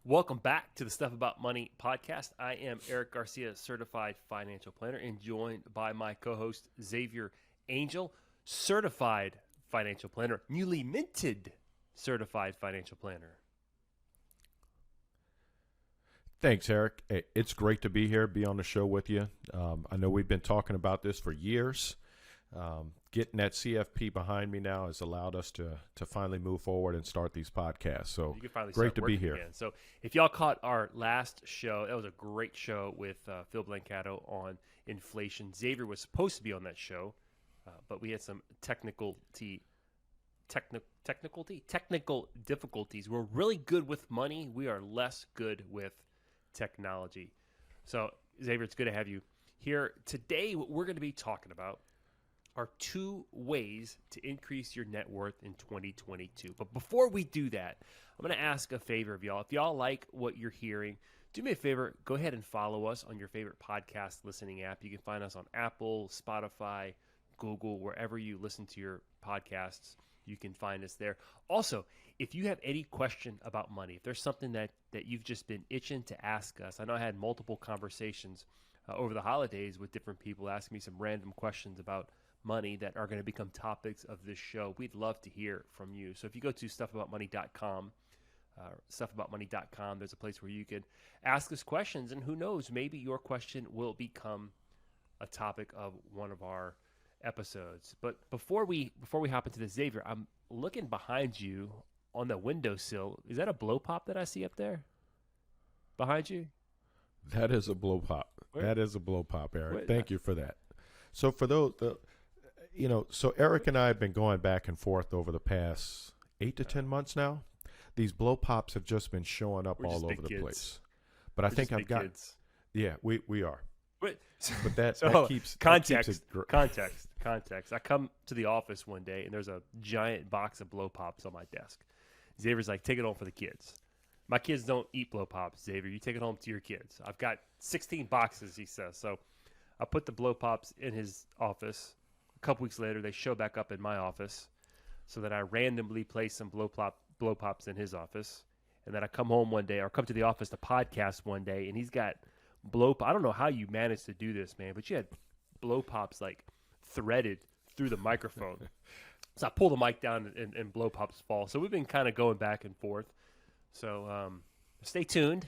Welcome back to the Stuff About Money podcast. I am Erik Garcia, certified financial planner, and joined by my co-host Xavier Angel, certified financial planner, newly minted certified financial planner. Thanks, Erik. It's great to be here, be on the show with you. I know we've been talking about this for years. Getting that CFP behind me now has allowed us to finally move forward and start these podcasts. So You can finally great start to be working here. again. So if y'all caught our last show, that was a great show with Phil Blancato on inflation. Xavier was supposed to be on that show, but we had some technical difficulties. We're really good with money. We are less good with technology. So Xavier, it's good to have you here. Today, what we're going to be talking about are 2 ways to increase your net worth in 2022. But before we do that, I'm going to ask a favor of y'all. If y'all like what you're hearing, do me a favor, go ahead and follow us on your favorite podcast listening app. You can find us on Apple, Spotify, Google, wherever you listen to your podcasts, you can find us there. Also, if you have any question about money, if there's something that you've just been itching to ask us, I know I had multiple conversations over the holidays with different people asking me some random questions about money that are going to become topics of this show. We'd love to hear from you. So if you go to stuffaboutmoney.com, there's a place where you could ask us questions, and who knows, maybe your question will become a topic of one of our episodes. But before we hop into this, Xavier, I'm looking behind you on the windowsill. Is that a blow pop that I see up there behind you? That is a blow pop. Where? That is a blow pop, Erik. Where- Thank you for that. So for those, so Erik and I have been going back and forth over the past 8 to 10 months now. These blow pops have just been showing up We're just all big over the kids. place. But I We're think just I've big got, kids. yeah, we are. But But that So, keeps context. Context. I come to the office one day and there's a giant box of blow pops on my desk. Xavier's like, take it home for the kids. My kids don't eat blow pops, Xavier. You take it home to your kids. I've got 16 boxes, he says. So I put the blow pops in his office. A couple weeks later, they show back up in my office. So that I randomly place some blow pops in his office. And then I come home one day, or come to the office to podcast one day, and he's got I don't know how you managed to do this, man, but you had blow pops like threaded through the microphone. So I pull the mic down and blow pops fall. So we've been kind of going back and forth. So stay tuned.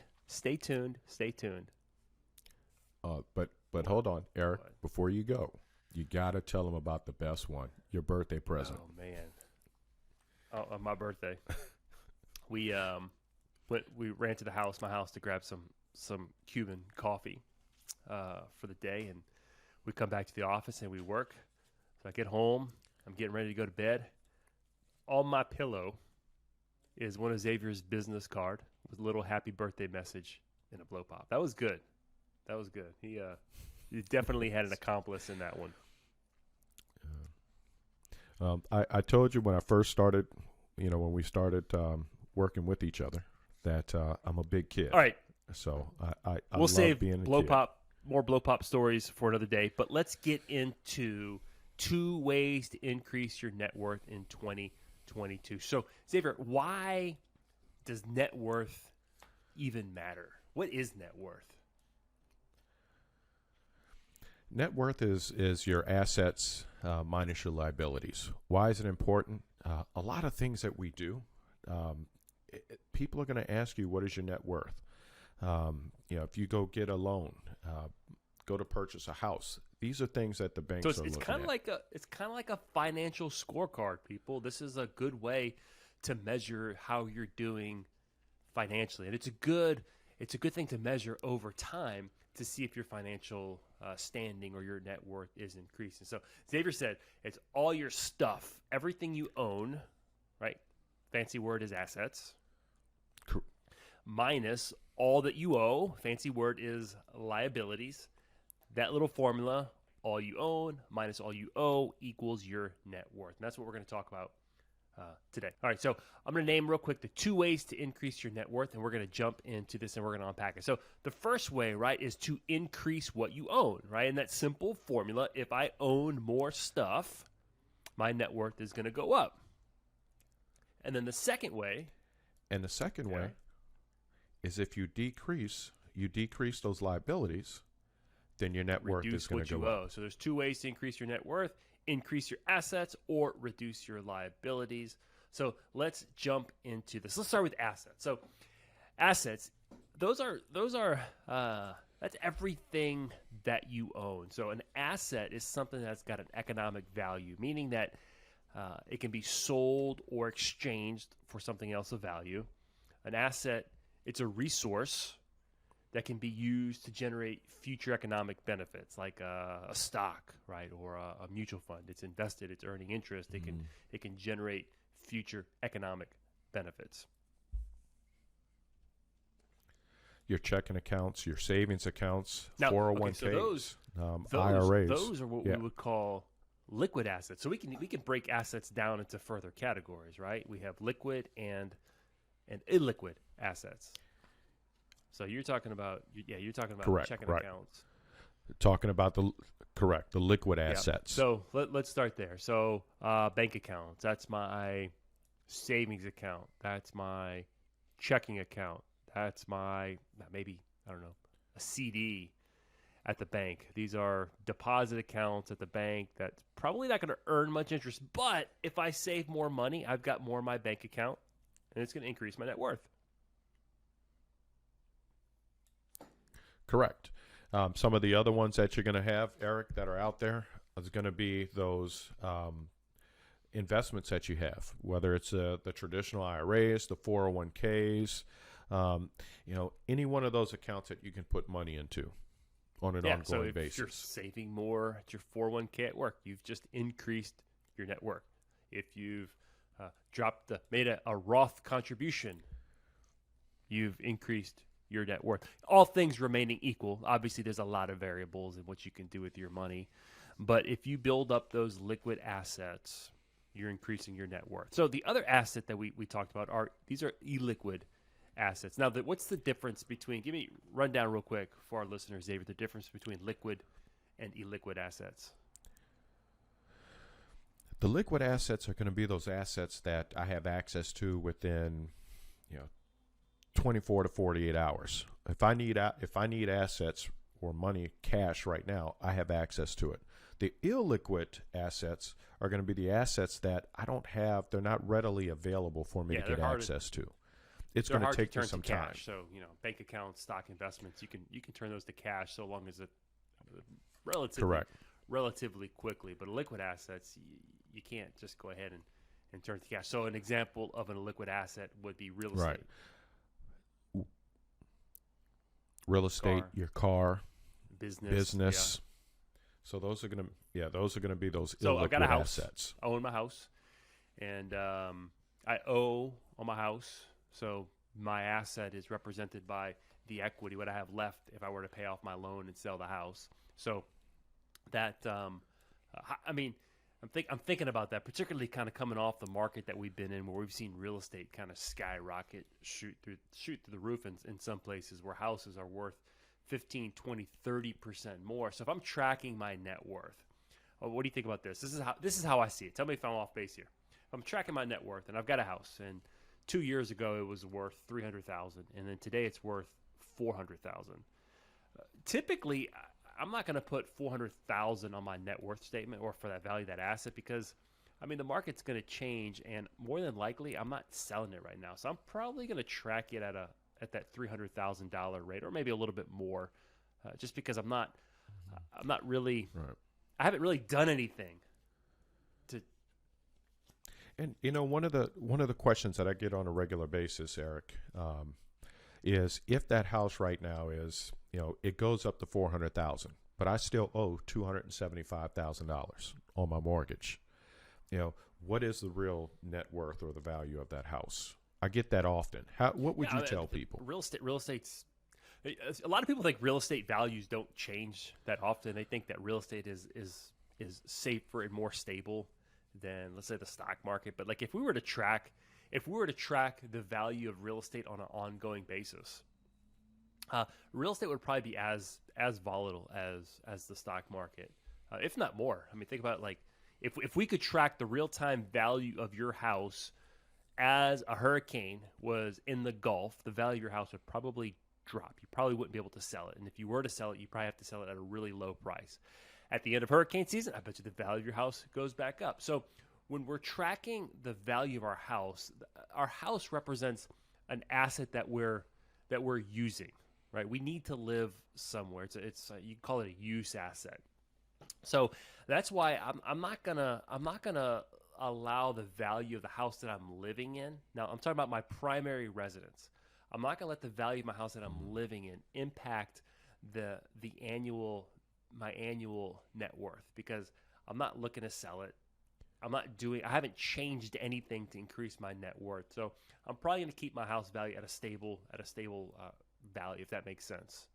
But hold on, Erik. Before you go, you gotta tell them about the best one, your birthday present. Oh man! On my birthday, we ran to my house to grab some Cuban coffee for the day, and we come back to the office and we work. So I get home, I'm getting ready to go to bed. On my pillow is one of Xavier's business card with a little happy birthday message and a blow pop. That was good. He definitely had an accomplice in that one. I told you when I first started, when we started working with each other, that I'm a big kid. All right. So I We'll love save being a blow kid. pop, more blow pop stories for another day. But let's get into 2 ways to increase your net worth in 2022. So, Xavier, why does net worth even matter? What is net worth? Net worth is your assets minus your liabilities. Why is it important? A lot of things that we do, people are going to ask you, what is your net worth? If you go get a loan, go to purchase a house, these are things that the banks So are it's looking kind at. of like a financial scorecard, people. This is a good way to measure how you're doing financially, and it's a good thing to measure over time to see if your financial standing or your net worth is increasing. So Xavier said it's all your stuff, everything you own, right? Fancy word is assets. Cor- Minus all that you owe. Fancy word is liabilities. That little formula, all you own minus all you owe equals your net worth. And that's what we're going to talk about today. All right, so I'm going to name real quick the 2 ways to increase your net worth, and we're going to jump into this and we're going to unpack it. So the first way, right, is to increase what you own, right? And that simple formula, if I own more stuff, my net worth is going to go up. And then the second way And the second way is if you decrease those liabilities, then your net worth is going to go up. So there's two ways to increase your net worth: increase your assets or reduce your liabilities. So let's jump into this. Let's start with assets. So assets, those are that's everything that you own. So an asset is something that's got an economic value, meaning that it can be sold or exchanged for something else of value. An asset, it's a resource that can be used to generate future economic benefits, like a stock, right, or a mutual fund. It's invested, it's earning interest. It can generate future economic benefits. Your checking accounts, your savings accounts, Now, 401ks, IRAs. IRAs. Those are what we would call liquid assets. So we can break assets down into further categories, right? We have liquid and illiquid assets. So you're talking about Correct, checking right. accounts. Talking about the liquid assets. So let's start there. So bank accounts, that's my savings account. That's my checking account. That's my, maybe, I don't know, a CD at the bank. These are deposit accounts at the bank that's probably not going to earn much interest. But if I save more money, I've got more in my bank account, and it's going to increase my net worth. Correct. Some of the other ones that you're going to have, Eric, that are out there is going to be those investments that you have, whether it's the traditional IRAs, the 401ks, any one of those accounts that you can put money into on an ongoing basis. If you're saving more at your 401k at work, you've just increased your net worth. If you've made a Roth contribution, you've increased your net worth. All things remaining equal. Obviously, there's a lot of variables in what you can do with your money. But if you build up those liquid assets, you're increasing your net worth. So the other asset that we talked about these are illiquid assets. Now, what's the difference between, give me a rundown real quick for our listeners, Xavier, the difference between liquid and illiquid assets. The liquid assets are going to be those assets that I have access to within, 24 to 48 hours. If I need assets or money, cash right now, I have access to it. The illiquid assets are going to be the assets that I don't have. They're not readily available for me to get access to. It's going to take you some time. So, bank accounts, stock investments, you can turn those to cash so long as it relatively quickly. But liquid assets, you can't just go ahead and turn to cash. So an example of an illiquid asset would be real estate. Right. Real estate, your car, business. Yeah. So those are going to be those illiquid I've got a house. assets. I own my house, and I owe on my house. So my asset is represented by the equity, what I have left if I were to pay off my loan and sell the house. So that, I'm thinking about that, particularly kind of coming off the market that we've been in, where we've seen real estate kind of skyrocket, shoot through the roof in some places where houses are worth 15, 20, 30% more. So if I'm tracking my net worth, what do you think about this? This is how I see it. Tell me if I'm off base here. If I'm tracking my net worth and I've got a house, and 2 years ago it was worth $300,000, and then today it's worth $400,000. Typically, I'm not going to put $400,000 on my net worth statement or for that value, that asset, because the market's going to change, and more than likely I'm not selling it right now. So I'm probably going to track it at that $300,000 rate, or maybe a little bit more, just because I'm not really, right. I haven't really done anything to. And one of the questions that I get on a regular basis, Eric, is if that house right now is, it goes up to $400,000, but I still owe $275,000 on my mortgage. What is the real net worth or the value of that house? I get that often. What would you tell people? Real estate's. A lot of people think real estate values don't change that often. They think that real estate is safer and more stable than, let's say, the stock market. But if we were to track the value of real estate on an ongoing basis, real estate would probably be as volatile as the stock market, if not more. Think about if we could track the real time value of your house as a hurricane was in the Gulf, the value of your house would probably drop. You probably wouldn't be able to sell it. And if you were to sell it, you probably have to sell it at a really low price. At the end of hurricane season, I bet you the value of your house goes back up. So when we're tracking the value of our house represents an asset that we're using, right? We need to live somewhere. It's you call it a use asset. So that's why I'm not gonna allow the value of the house that I'm living in. Now I'm talking about my primary residence. I'm not gonna let the value of my house that I'm living in impact my annual net worth, because I'm not looking to sell it. I haven't changed anything to increase my net worth. So I'm probably going to keep my house value at a stable value, if that makes sense,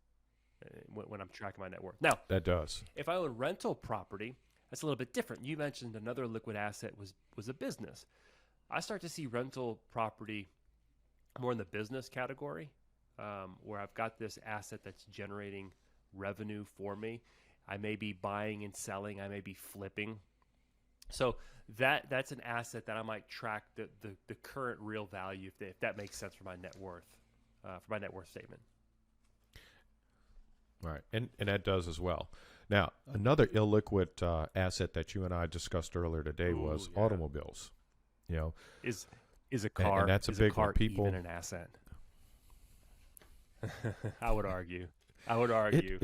when I'm tracking my net worth. Now, That does. if I own rental property, that's a little bit different. You mentioned another liquid asset was a business. I start to see rental property more in the business category, where I've got this asset that's generating revenue for me. I may be buying and selling. I may be flipping. So that's an asset that I might track the current real value, if that makes sense for my net worth statement. Right, and that does as well. Now, another illiquid asset that you and I discussed earlier today was automobiles. You know, is a car and that's a is big a car one. People, even an asset? I would argue. I would argue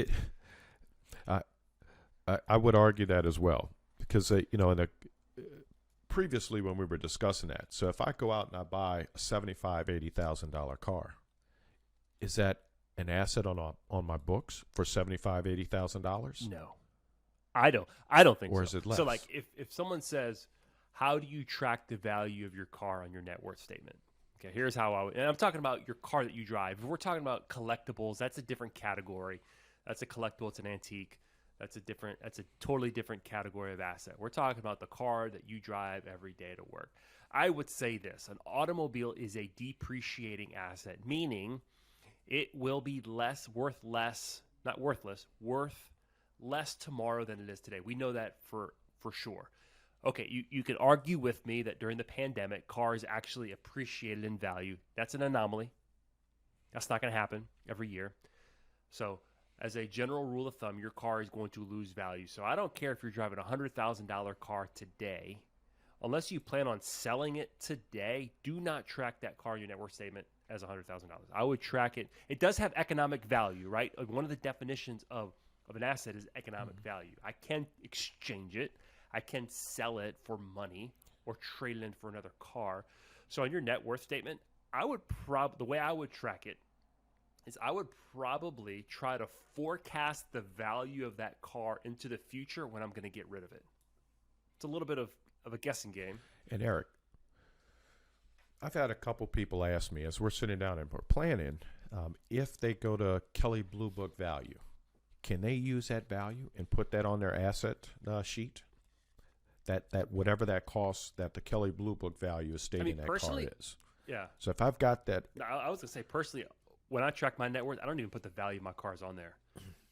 that as well, because previously when we were discussing that, so if I go out and I buy a $75,000-$80,000 car, is that an asset on my books for $75,000-$80,000? No, I don't think so. Or is it less? So like if someone says, how do you track the value of your car on your net worth statement? Okay, here's how and I'm talking about your car that you drive. If we're talking about collectibles, that's a different category. That's a collectible. It's an antique. That's a totally different category of asset. We're talking about the car that you drive every day to work. I would say this: an automobile is a depreciating asset, meaning it will be worth less tomorrow than it is today. We know that for sure. Okay, you can argue with me that during the pandemic, cars actually appreciated in value. That's an anomaly. That's not going to happen every year. So as a general rule of thumb, your car is going to lose value. So I don't care if you're driving a $100,000 car today. Unless you plan on selling it today, do not track that car in your net worth statement as $100,000. I would track it. It does have economic value, right? One of the definitions of an asset is economic value. I can exchange it. I can sell it for money or trade it in for another car. So on your net worth statement, the way I would track it is I would probably try to forecast the value of that car into the future when I'm going to get rid of it. It's a little bit of a guessing game. And Eric, I've had a couple people ask me as we're sitting down and we're planning, if they go to Kelley Blue Book value, can they use that value and put that on their asset sheet? That whatever that costs that the Kelley Blue Book value is stating that car is. Yeah. So if I've got that, I was gonna say personally, when I track my net worth, I don't even put the value of my cars on there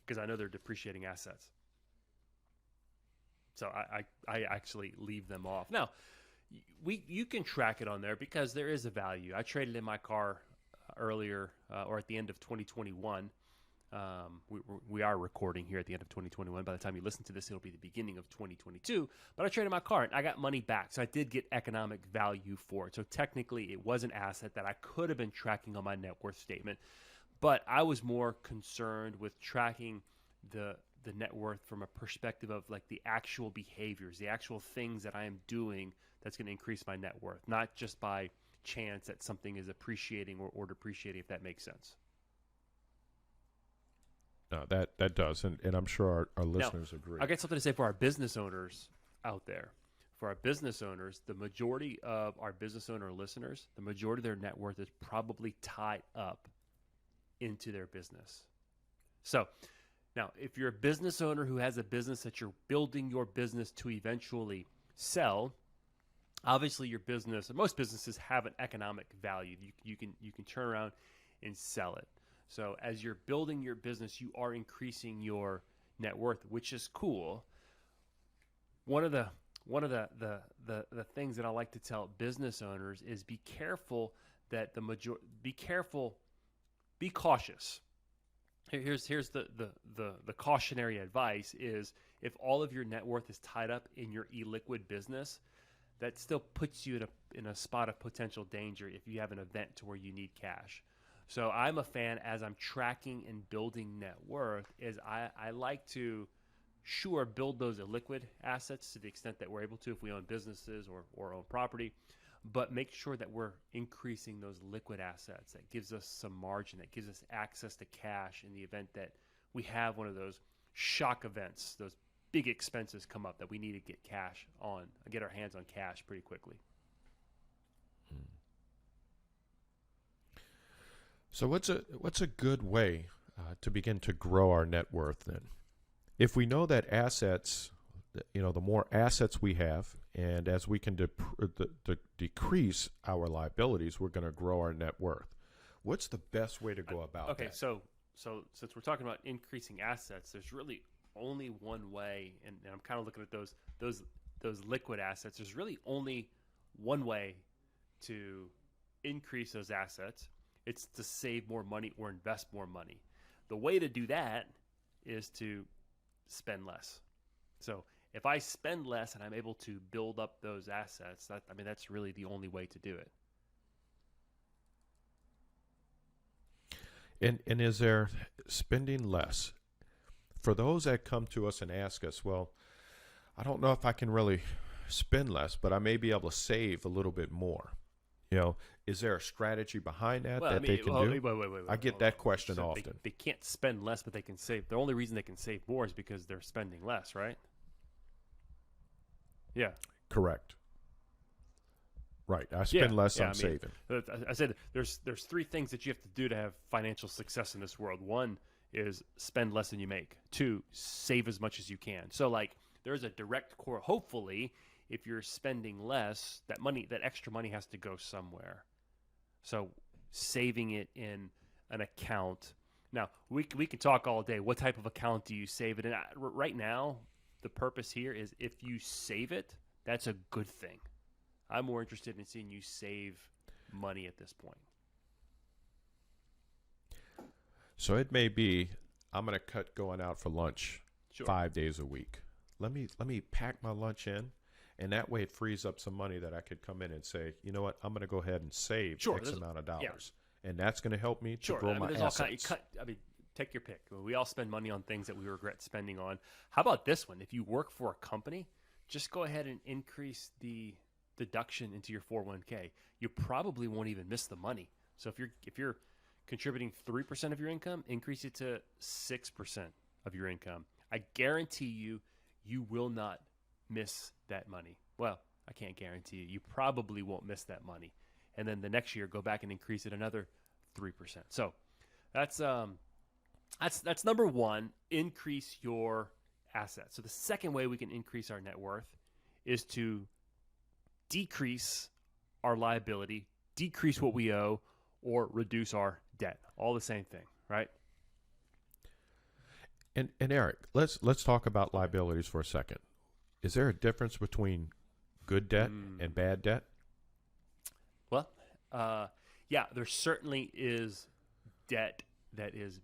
because I know they're depreciating assets. So I actually leave them off. Now, you can track it on there because there is a value. I traded in my car earlier or at the end of 2021. We are recording here at the end of 2021. By the time you listen to this, it'll be the beginning of 2022. But I traded my car and I got money back. So I did get economic value for it. So technically it was an asset that I could have been tracking on my net worth statement. But I was more concerned with tracking the net worth from a perspective of like the actual behaviors, the actual things that I am doing that's going to increase my net worth, not just by chance that something is appreciating or depreciating, if that makes sense. No, that does, and I'm sure our listeners agree. I got something to say for our business owners out there. For our business owners, the majority of our business owner listeners, the majority of their net worth is probably tied up into their business. So now, if you're a business owner who has a business that you're building your business to eventually sell, obviously your business, and most businesses have an economic value. You can turn around and sell it. So as you're building your business, you are increasing your net worth, which is cool. One of the one of the things that I like to tell business owners is be careful that be cautious. Here's the cautionary advice is if all of your net worth is tied up in your illiquid business, that still puts you in a spot of potential danger if you have an event to where you need cash. So I'm a fan, as I'm tracking and building net worth, is I like to build those illiquid assets to the extent that we're able to if we own businesses or own property, but make sure that we're increasing those liquid assets. That gives us some margin, that gives us access to cash in the event that we have one of those shock events, those big expenses come up that we need to get our hands on cash pretty quickly. So what's a good way to begin to grow our net worth then? If we know that assets, the more assets we have, and as we can decrease our liabilities, we're going to grow our net worth. What's the best way to go about that? Okay, so since we're talking about increasing assets, there's really only one way, and I'm kind of looking at those liquid assets. There's really only one way to increase those assets. It's to save more money or invest more money. The way to do that is to spend less. So if I spend less and I'm able to build up those assets, that's really the only way to do it. And is there spending less? For those that come to us and ask us, well, I don't know if I can really spend less, but I may be able to save a little bit more. Is there a strategy behind that they can do? Wait, I get that question often. They can't spend less, but they can save. The only reason they can save more is because they're spending less, right? Yeah. Correct. Right. I spend less on saving. I said there's three things that you have to do to have financial success in this world. One is spend less than you make. Two, save as much as you can. So there's a direct core. Hopefully, if you're spending less, that extra money has to go somewhere. So saving it in an account. Now, we can talk all day. What type of account do you save it in? Right now, the purpose here is if you save it, that's a good thing. I'm more interested in seeing you save money at this point. So it may be I'm going to cut going out for lunch 5 days a week. Let me pack my lunch in, and that way it frees up some money that I could come in and say, you know what, I'm going to go ahead and save X amount of dollars. Yeah. And that's going to help me to grow my assets. Take your pick. We all spend money on things that we regret spending on. How about this one? If you work for a company, just go ahead and increase the deduction into your 401k. You probably won't even miss the money. So if you're contributing 3% of your income, increase it to 6% of your income. I guarantee you will not miss that money. Well, I can't guarantee you. You probably won't miss that money. And then the next year, go back and increase it another 3%. So that's number one, increase your assets. So the second way we can increase our net worth is to decrease our liability, decrease what we owe, or reduce our debt. All the same thing, right? And Eric, let's talk about liabilities for a second. Is there a difference between good debt and bad debt? Well, yeah, there certainly is debt that is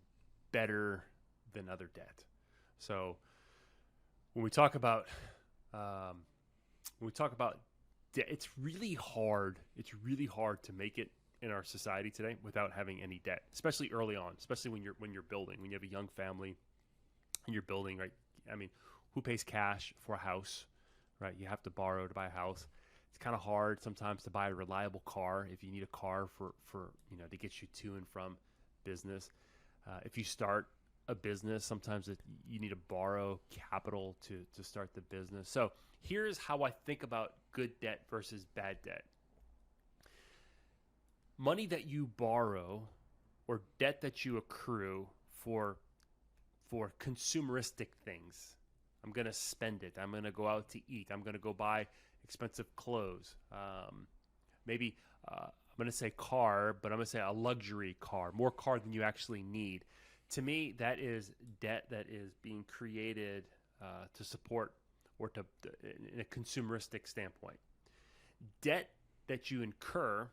better than other debt. So when we talk about debt, it's really hard. It's really hard to make it in our society today without having any debt, especially early on, especially when you're building, when you have a young family and you're building, right? I mean, who pays cash for a house, right? You have to borrow to buy a house. It's kind of hard sometimes to buy a reliable car if you need a car for to get you to and from business. If you start a business, sometimes you need to borrow capital to start the business. So here's how I think about good debt versus bad debt. Money that you borrow or debt that you accrue for consumeristic things. I'm going to spend it. I'm going to go out to eat. I'm going to go buy expensive clothes. Maybe I'm going to say car, but I'm going to say a luxury car, more car than you actually need. To me, that is debt that is being created to support or in a consumeristic standpoint. Debt that you incur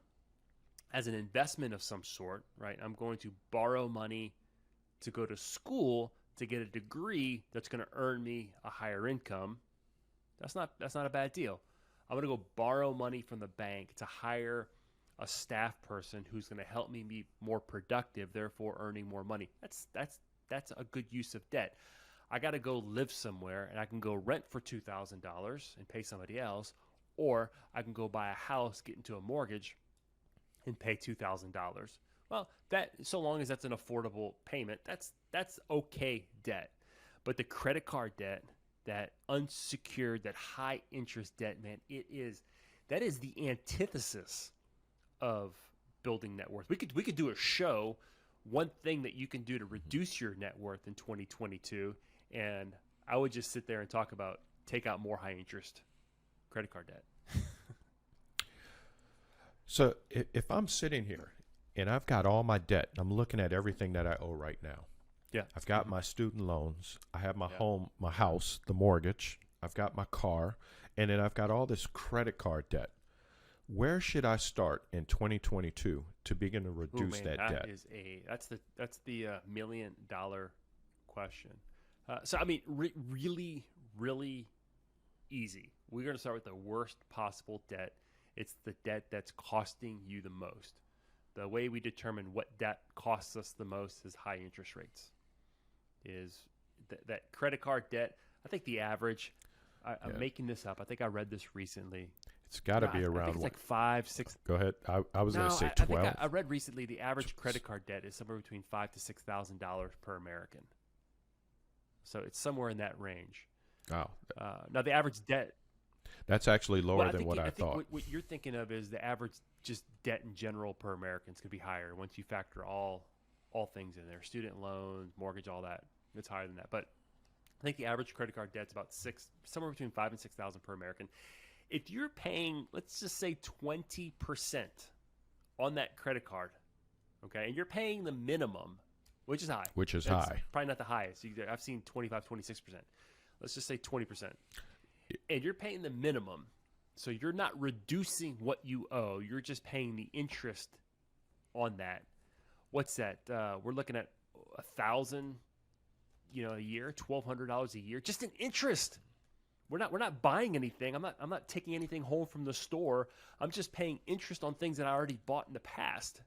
as an investment of some sort, right? I'm going to borrow money to go to school to get a degree that's going to earn me a higher income. That's not a bad deal. I'm going to go borrow money from the bank to hire a staff person who's going to help me be more productive, therefore earning more money. That's a good use of debt. I got to go live somewhere, and I can go rent for $2,000 and pay somebody else, or I can go buy a house, get into a mortgage, and pay $2,000. Well, that, so long as that's an affordable payment, that's okay debt. But the credit card debt, that unsecured, that high interest debt, man, that is the antithesis of building net worth. We could do a show, one thing that you can do to reduce your net worth in 2022, and I would just sit there and talk about take out more high interest credit card debt. So if I'm sitting here and I've got all my debt, I'm looking at everything that I owe right now. Yeah. I've got my student loans, I have my home, my house, the mortgage, I've got my car, and then I've got all this credit card debt. Where should I start in 2022 to begin to reduce that debt? That's the $1 million question. So I mean, really, really easy. We're going to start with the worst possible debt. It's the debt that's costing you the most. The way we determine what debt costs us the most is high interest rates. Is that credit card debt? I think the average. I'm making this up. I think I read this recently. It's got to be around. I think it's like 5, 6. Go ahead. I was going to say 12. I read recently the average credit card debt is somewhere between $5,000 to $6,000 per American. So it's somewhere in that range. Oh. Now the average debt. That's actually lower than what I thought. What you're thinking of is the average just debt in general per American is going to be higher once you factor all things in there, student loans, mortgage, all that. It's higher than that. But I think the average credit card debt's about somewhere between $5,000 and $6,000 per American. If you're paying, let's just say 20% on that credit card, okay, and you're paying the minimum, which is high. It's probably not the highest. I've seen 25, 26%. Let's just say 20%. And you're paying the minimum, so you're not reducing what you owe. You're just paying the interest on that. What's that? We're looking at $1,000, a year, $1,200 a year, just in interest. We're not buying anything. I'm not taking anything home from the store. I'm just paying interest on things that I already bought in the past.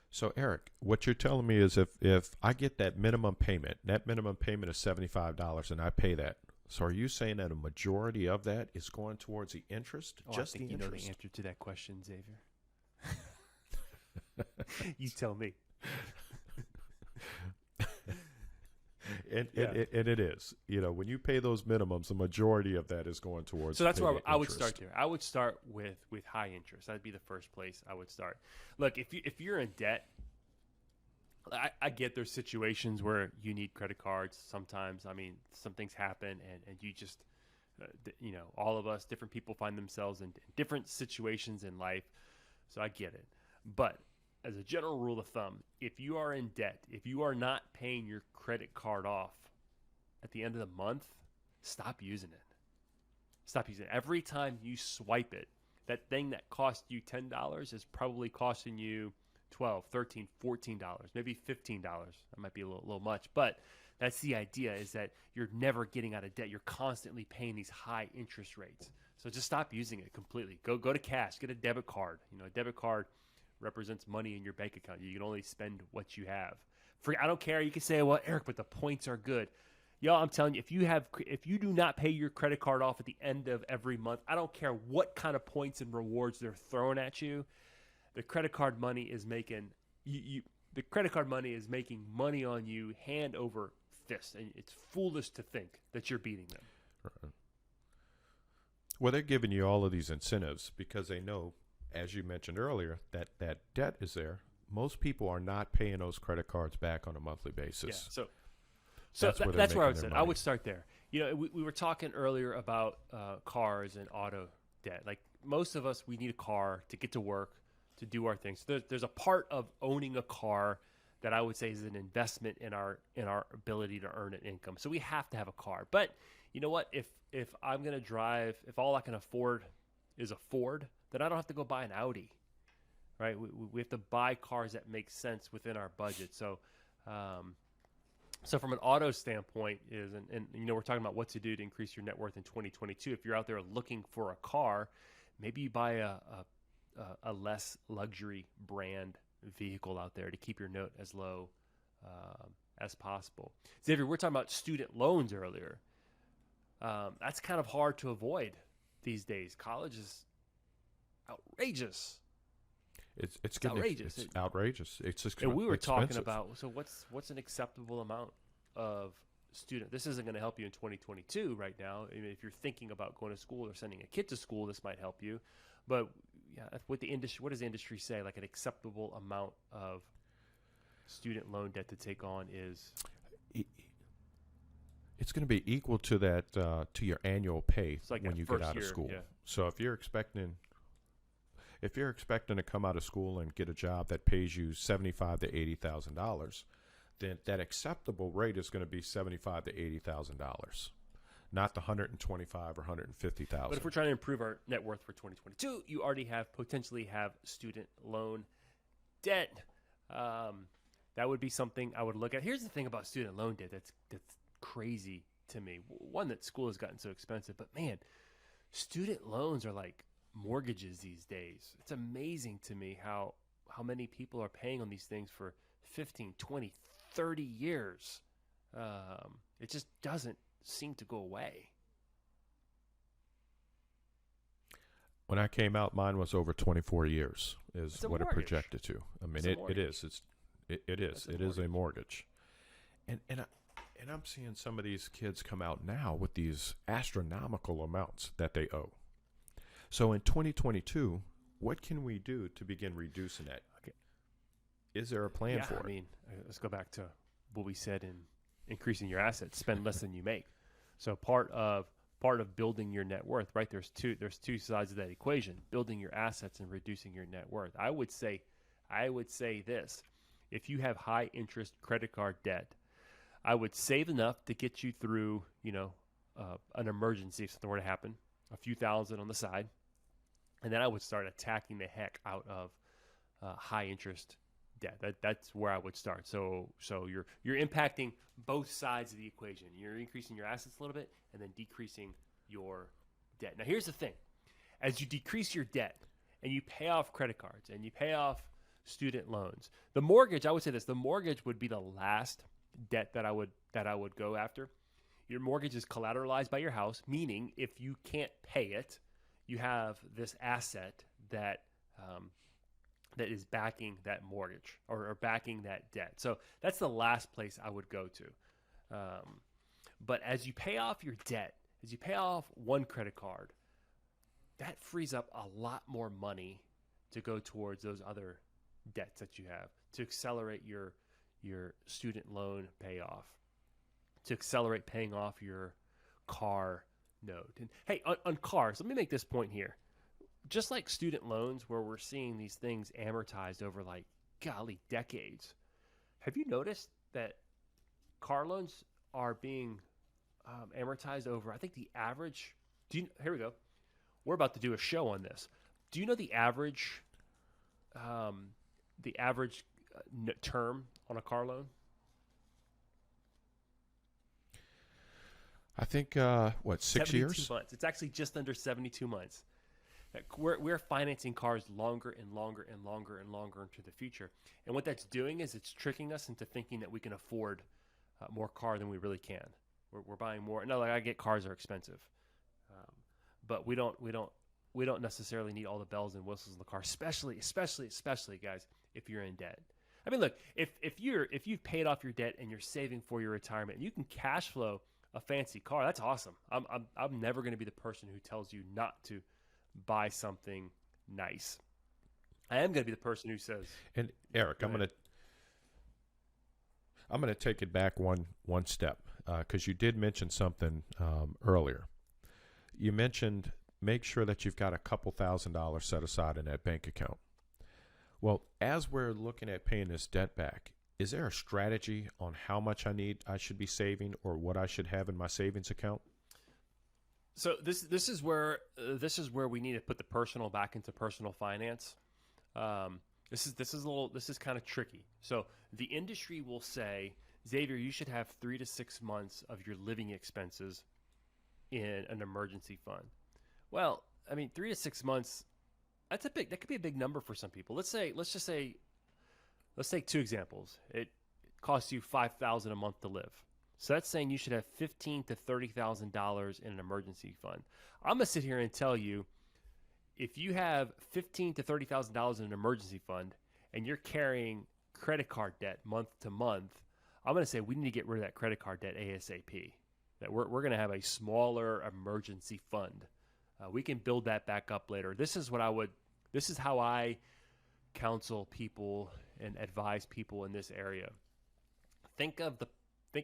So, Eric, what you're telling me is if I get that minimum payment is $75, and I pay that. So are you saying that a majority of that is going towards the interest? Just I think you know the answer to that question, Xavier. You tell me. And it is. When you pay those minimums, the majority of that is going towards. So that's where I would start there. I would start with high interest. That'd be the first place I would start. Look, if you're in debt, I get there's situations where you need credit cards. Sometimes, I mean, some things happen, and you just, all of us, different people find themselves in different situations in life. So I get it. But as a general rule of thumb, if you are in debt, if you are not paying your credit card off at the end of the month, stop using it. Stop using it. Every time you swipe it, that thing that cost you $10 is probably costing you $12, $13, $14, maybe $15. That might be a little much, but that's the idea, is that you're never getting out of debt. You're constantly paying these high interest rates. So just stop using it completely. Go to cash. Get a debit card. A debit card represents money in your bank account. You can only spend what you have. I don't care. You can say, well, Eric, but the points are good. Y'all, I'm telling you, if you do not pay your credit card off at the end of every month, I don't care what kind of points and rewards they're throwing at you. The credit card money is making the credit card money is making money on you hand over fist, and it's foolish to think that you're beating them. Right. Well, they're giving you all of these incentives because they know, as you mentioned earlier, that debt is there. Most people are not paying those credit cards back on a monthly basis. Yeah, so that's where I would say. I would start there. We were talking earlier about cars and auto debt. Like most of us, we need a car to get to work, to do our things. So there's a part of owning a car that I would say is an investment in our ability to earn an income. So we have to have a car. But you know what? If I'm going to drive, if all I can afford is a Ford, then I don't have to go buy an Audi, right? We have to buy cars that make sense within our budget. So, so from an auto standpoint and you know, we're talking about what to do to increase your net worth in 2022. If you're out there looking for a car, maybe you buy a less luxury brand vehicle out there to keep your note as low as possible. Xavier, we're talking about student loans earlier. That's kind of hard to avoid these days. College is outrageous. It's outrageous. It's outrageous. It's just and we were expensive. talking about, so what's an acceptable amount of student? This isn't going to help you in 2022 right now. I mean, if you're thinking about going to school or sending a kid to school, this might help you. But yeah, what does the industry say? Like an acceptable amount of student loan debt to take on is? It's going to be equal to that to your annual pay like when you get out of school. Yeah. So if you're expecting to come out of school and get a job that pays you $75,000 to $80,000, then that acceptable rate is going to be $75,000 to $80,000, not the $125,000 or $150,000. But if we're trying to improve our net worth for 2022, you already potentially have student loan debt. That would be something I would look at. Here's the thing about student loan debt that's crazy to me. One, that school has gotten so expensive, but man, student loans are like mortgages these days. It's amazing to me how many people are paying on these things for 15, 20, 30 years. It just doesn't seem to go away. When I came out, mine was over 24 years is what it projected to. I mean, it is. It is a mortgage. And I'm seeing some of these kids come out now with these astronomical amounts that they owe. So in 2022, what can we do to begin reducing that? Okay. Is there a plan for it? I mean, let's go back to what we said in increasing your assets. Spend less than you make. So part of building your net worth, right? There's two sides of that equation: building your assets and reducing your net worth. I would say this: if you have high interest credit card debt, I would save enough to get you through, an emergency if something were to happen, a few thousand on the side, and then I would start attacking the heck out of high interest debt. That's where I would start. So you're impacting both sides of the equation. You're increasing your assets a little bit and then decreasing your debt. Now here's the thing: as you decrease your debt and you pay off credit cards and you pay off student loans, the mortgage, I would say this: the mortgage would be the last debt that I would go after. Your mortgage is collateralized by your house, meaning if you can't pay it, you have this asset that is backing that mortgage or backing that debt. So that's the last place I would go to. But as you pay off your debt, as you pay off one credit card, that frees up a lot more money to go towards those other debts that you have, to accelerate your student loan payoff, to accelerate paying off your car note. And hey, on cars, let me make this point here. Just like student loans, where we're seeing these things amortized over like, golly, decades, have you noticed that car loans are being amortized over, I think the average, here we go. We're about to do a show on this. Do you know the average term on a car loan? I think 6 years? Months. It's actually just under 72 months. We're financing cars longer and longer and longer and longer into the future. And what that's doing is it's tricking us into thinking that we can afford more car than we really can. We're buying more. No, like I get cars are expensive, but we don't necessarily need all the bells and whistles in the car, especially guys, if you're in debt. I mean, look, if you've paid off your debt and you're saving for your retirement and you can cash flow a fancy car, that's awesome. I'm never going to be the person who tells you not to buy something nice. I am going to be the person who says. And Eric, I'm going to take it back one step because you did mention something earlier. You mentioned make sure that you've got a couple $1,000s set aside in that bank account. Well, as we're looking at paying this debt back, is there a strategy on how much I should be saving, or what I should have in my savings account? So this is where we need to put the personal back into personal finance. This is kind of tricky. So the industry will say, Xavier, you should have 3 to 6 months of your living expenses in an emergency fund. Well, I mean, 3 to 6 months, that could be a big number for some people. Let's take two examples. It costs you $5,000 a month to live. So that's saying you should have $15,000 to $30,000 in an emergency fund. I'm gonna sit here and tell you, if you have $15,000 to $30,000 in an emergency fund and you're carrying credit card debt month to month, I'm gonna say we need to get rid of that credit card debt ASAP. That we're gonna have a smaller emergency fund. We can build that back up later. This is how I counsel people and advise people in this area. Think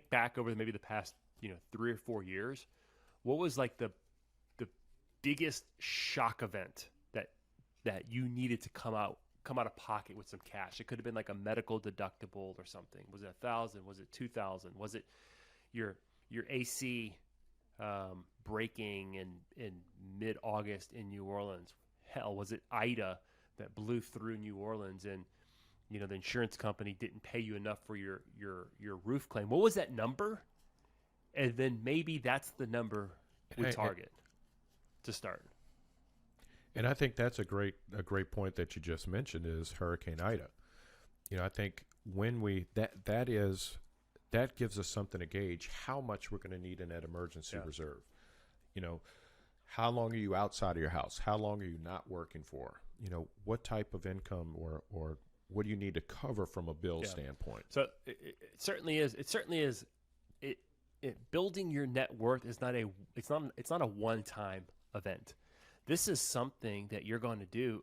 back over maybe the past 3 or 4 years. What was like the biggest shock event that you needed to come out of pocket with some cash? It could have been like a medical deductible or something. Was it $1,000? Was it $2,000? Was it your AC breaking in mid-August in New Orleans? Hell, was it Ida that blew through New Orleans and the insurance company didn't pay you enough for your roof claim? What was that number? And then maybe that's the number we target to start. And I think that's a great point that you just mentioned is Hurricane Ida. I think when that gives us something to gauge how much we're going to need in that emergency reserve. How long are you outside of your house? How long are you not working for? What type of income or what do you need to cover from a bill standpoint? So it certainly is. It certainly is. Building your net worth is not a one-time event. This is something that you're going to do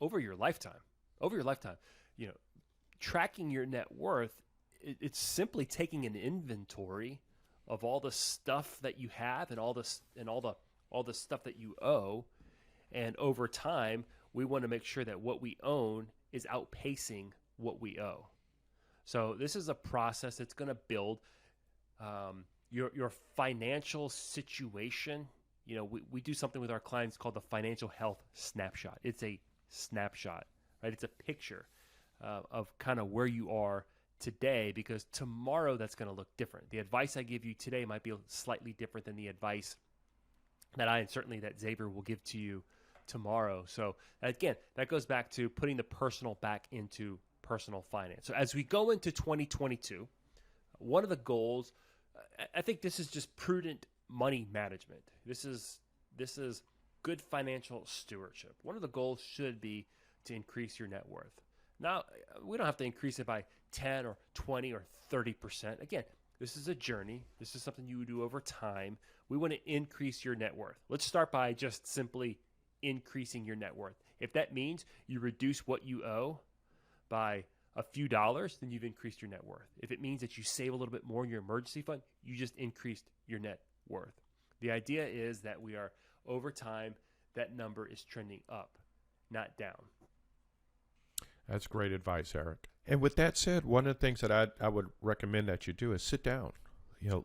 over your lifetime. Over your lifetime, tracking your net worth. It's simply taking an inventory of all the stuff that you have and all the stuff that you owe, and over time, we want to make sure that what we own is outpacing what we owe. So this is a process that's going to build your financial situation. We do something with our clients called the financial health snapshot. It's a snapshot, right? It's a picture of kind of where you are today, because tomorrow that's going to look different. The advice I give you today might be slightly different than the advice that Xavier will give to you tomorrow. So again, that goes back to putting the personal back into personal finance. So as we go into 2022, one of the goals, I think this is just prudent money management. This is good financial stewardship. One of the goals should be to increase your net worth. Now, we don't have to increase it by 10 or 20 or 30%. Again, this is a journey. This is something you would do over time. We want to increase your net worth. Let's start by just simply increasing your net worth. If that means you reduce what you owe by a few dollars, then you've increased your net worth. If it means that you save a little bit more in your emergency fund, you just increased your net worth. The idea is that we are, over time, that number is trending up, not down. That's great advice, Eric. And with that said, one of the things that I would recommend that you do is sit down.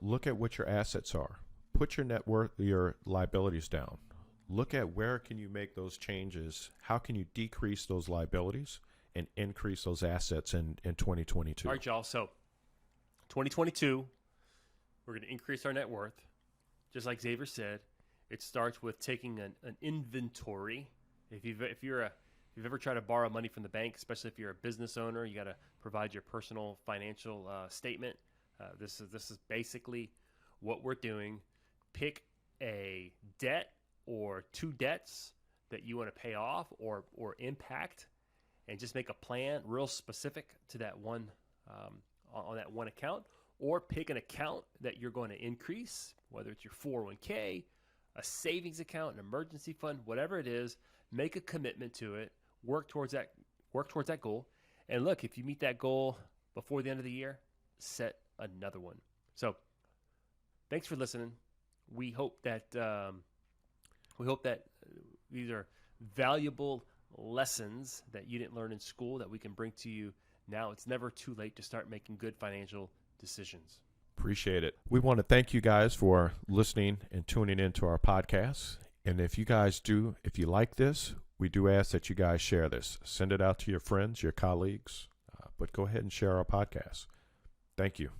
Look at what your assets are. Put your net worth, your liabilities down. Look at where can you make those changes. How can you decrease those liabilities and increase those assets in 2022? All right, y'all. So 2022, we're going to increase our net worth. Just like Xavier said, it starts with taking an inventory. If you've ever tried to borrow money from the bank, especially if you're a business owner, you got to provide your personal financial statement. This is basically what we're doing. Pick a debt or two debts that you want to pay off or impact, and just make a plan real specific to that one on that one account, or pick an account that you're going to increase, whether it's your 401k, a savings account, an emergency fund, whatever it is. Make a commitment to it. Work towards that goal. And look, if you meet that goal before the end of the year, set another one. So thanks for listening. We hope that these are valuable lessons that you didn't learn in school that we can bring to you now. It's never too late to start making good financial decisions. Appreciate it. We want to thank you guys for listening and tuning into our podcast. And if you like this, we do ask that you guys share this. Send it out to your friends, your colleagues, but go ahead and share our podcast. Thank you.